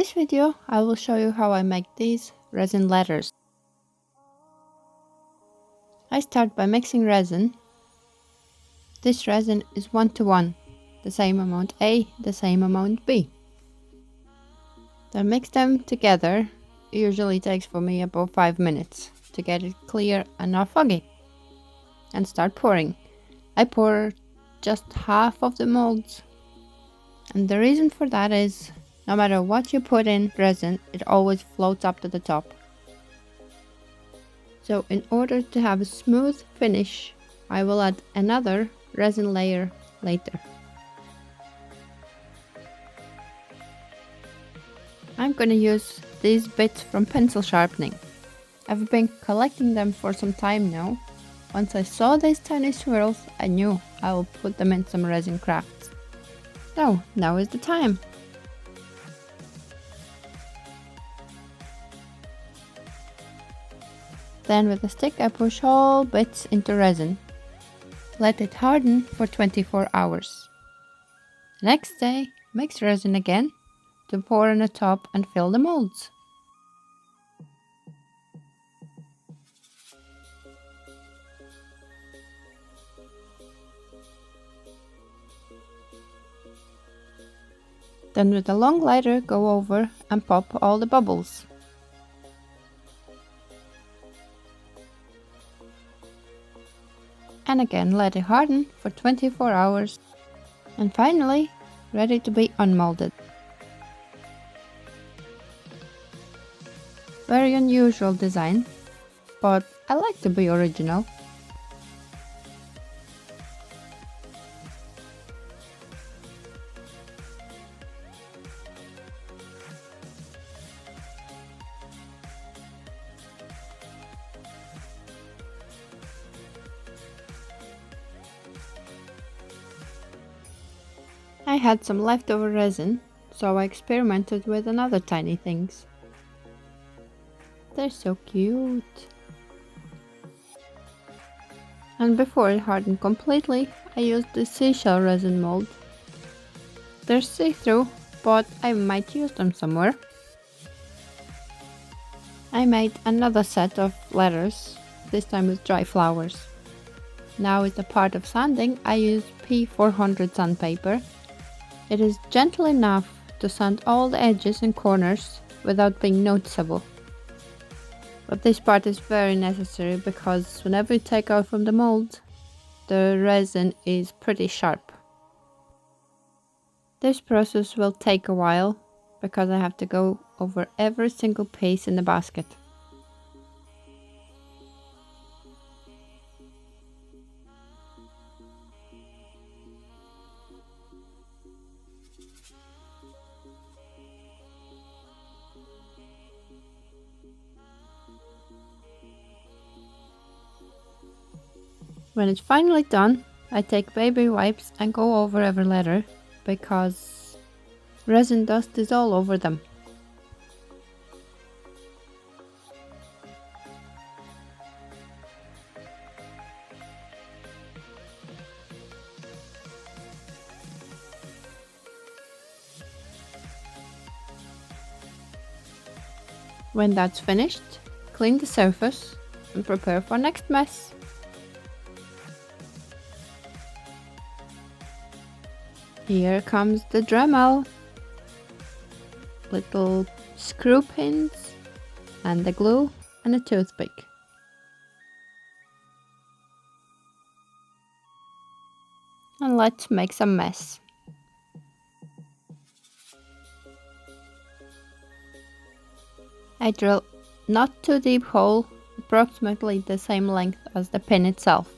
this video, I will show you how I make these resin letters. I start by mixing resin. This resin is 1:1, the same amount A, the same amount B. Then mix them together. It usually takes for me about 5 minutes to get it clear and not foggy. And start pouring. I pour just half of the molds. And the reason for that is, no matter what you put in resin, it always floats up to the top. So in order to have a smooth finish, I will add another resin layer later. I'm gonna use these bits from pencil sharpening. I've been collecting them for some time now. Once I saw these tiny swirls, I knew I will put them in some resin crafts. So now is the time. Then with a stick I push all bits into resin. Let it harden for 24 hours. Next day, mix resin again to pour on the top and fill the molds. Then with a long lighter go over and pop all the bubbles. And again let it harden for 24 hours. And finally, ready to be unmolded. Very unusual design, but I like to be original. I had some leftover resin, so I experimented with another tiny things. They're so cute. And before it hardened completely, I used the seashell resin mold. They're see-through, but I might use them somewhere. I made another set of letters, this time with dry flowers. Now with the part of sanding, I use P400 sandpaper. It is gentle enough to sand all the edges and corners without being noticeable. But this part is very necessary because whenever you take out from the mold, the resin is pretty sharp. This process will take a while because I have to go over every single piece in the basket. When it's finally done, I take baby wipes and go over every letter because resin dust is all over them. When that's finished, clean the surface and prepare for next mess. Here comes the Dremel, little screw pins, and the glue and a toothpick. And let's make some mess. I drill not too deep hole, approximately the same length as the pin itself.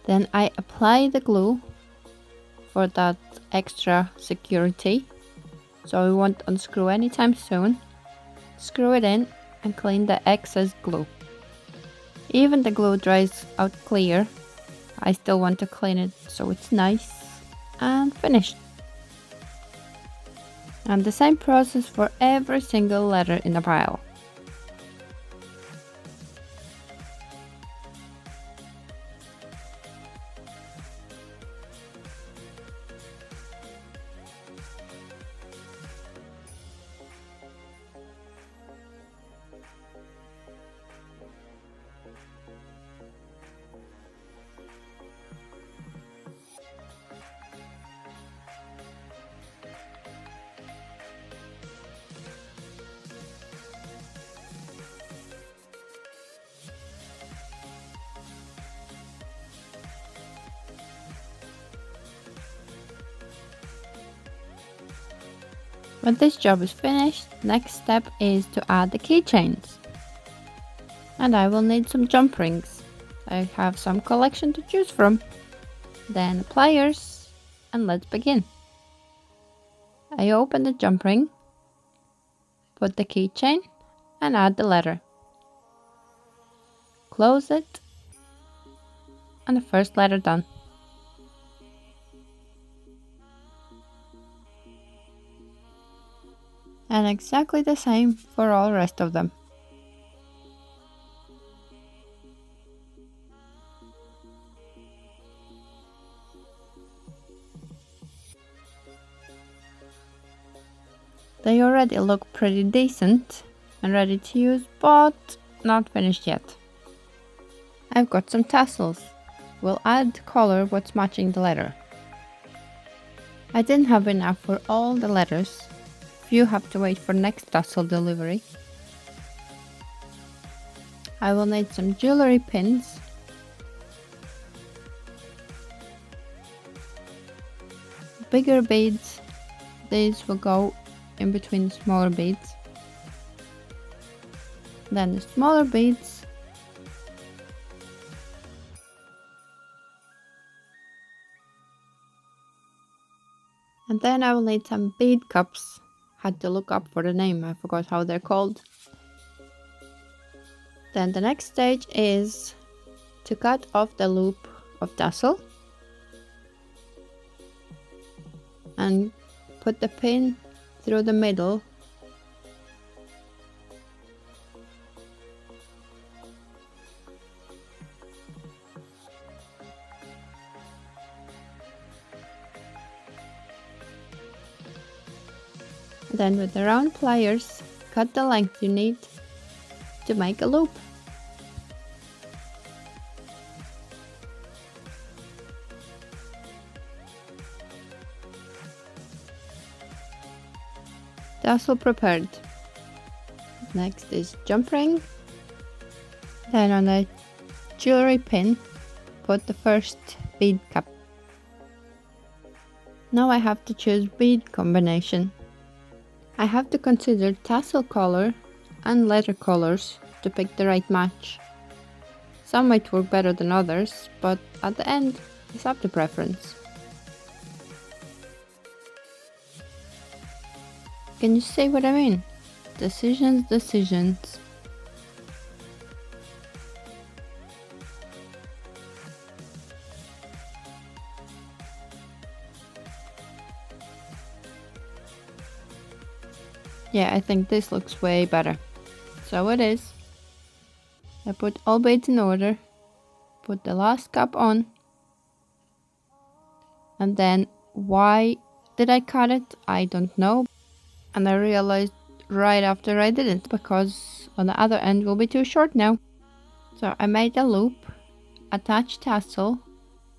Then I apply the glue for that extra security, so we won't unscrew anytime soon. Screw it in and clean the excess glue. Even the glue dries out clear, I still want to clean it so it's nice and finished. And the same process for every single letter in the pile. When this job is finished, next step is to add the keychains. And I will need some jumprings. I have some collection to choose from. Then pliers, and let's begin. I open the jumpring, put the keychain, and add the letter. Close it, and the first letter done. And exactly the same for all the rest of them. They already look pretty decent and ready to use, but not finished yet. I've got some tassels. We'll add color what's matching the letter. I didn't have enough for all the letters. You have to wait for next tassel delivery. I will need some jewellery pins, bigger beads. These will go in between the smaller beads. Then the smaller beads. And then I will need some bead cups. Had to look up for the name, I forgot how they're called. Then the next stage is to cut off the loop of tassel and put the pin through the middle. Then with the round pliers, cut the length you need to make a loop. Tassel prepared. Next is jumpring. Then on the jewellery pin, put the first bead cap. Now I have to choose bead combination. I have to consider tassel color and letter colors to pick the right match. Some might work better than others, but at the end, it's up to preference. Can you see what I mean? Decisions. Yeah, I think this looks way better. So it is. I put all beads in order, put the last cap on, and then why did I cut it? I don't know. And I realized right after I did it, because on the other end will be too short now. So I made a loop, attached tassel,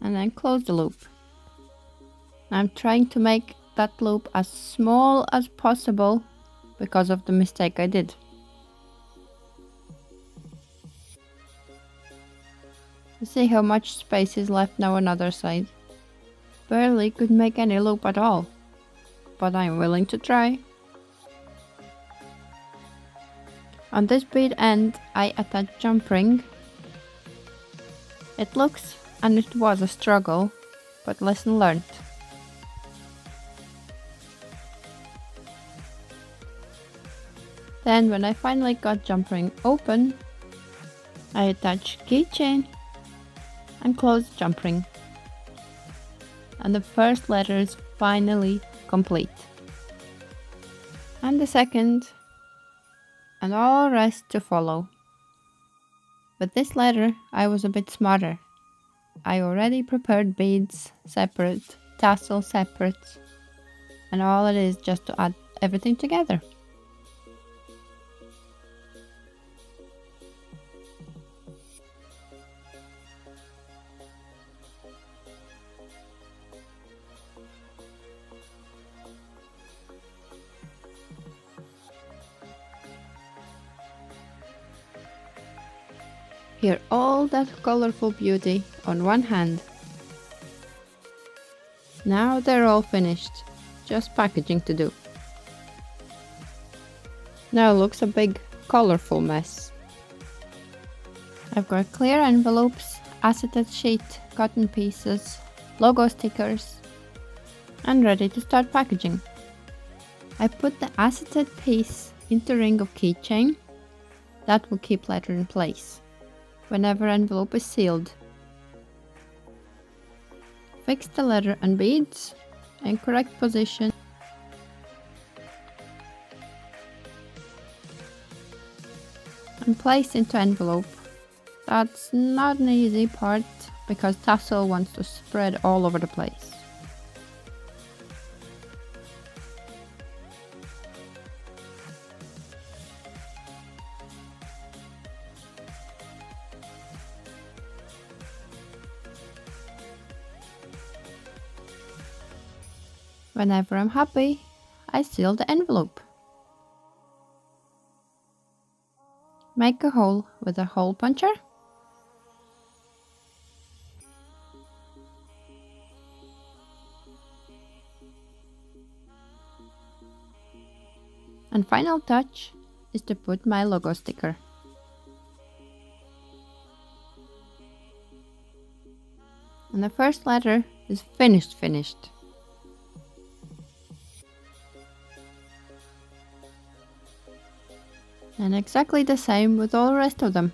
and then closed the loop. I'm trying to make that loop as small as possible because of the mistake I did. You see how much space is left now on the other side. Barely could make any loop at all, but I'm willing to try. On this bead end, I attach jumpring. It looks and it was a struggle, but lesson learned. Then when I finally got jumpring open, I attach keychain and close jumpring. And the first letter is finally complete. And the second, and all rest to follow. With this letter, I was a bit smarter. I already prepared beads separate, tassel separate, and all it is just to add everything together. Here, all that colorful beauty on one hand. Now they're all finished, just packaging to do. Now looks a big, colorful mess. I've got clear envelopes, acetate sheet, cotton pieces, logo stickers, and ready to start packaging. I put the acetate piece into ring of keychain. That will keep letter in place whenever envelope is sealed. Fix the letter and beads in correct position. And place into envelope. That's not an easy part because tassel wants to spread all over the place. Whenever I'm happy, I seal the envelope. Make a hole with a hole puncher. And final touch is to put my logo sticker. And the first letter is finished. And exactly the same with all the rest of them.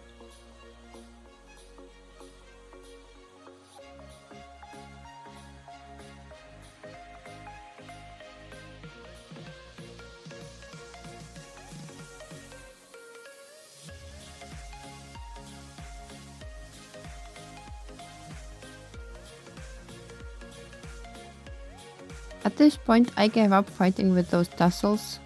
At this point I gave up fighting with those tassels.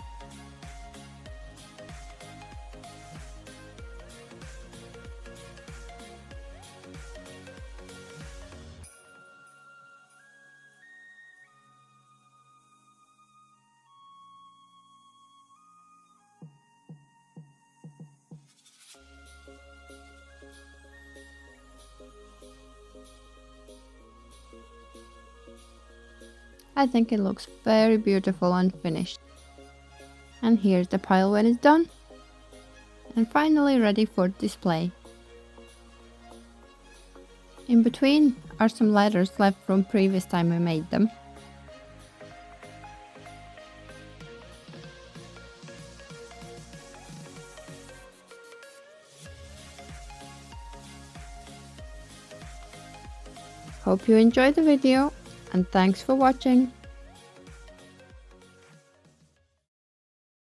I think it looks very beautiful and finished. And here's the pile when it's done. And finally ready for display. In between are some letters left from previous time I made them. Hope you enjoyed the video and thanks for watching.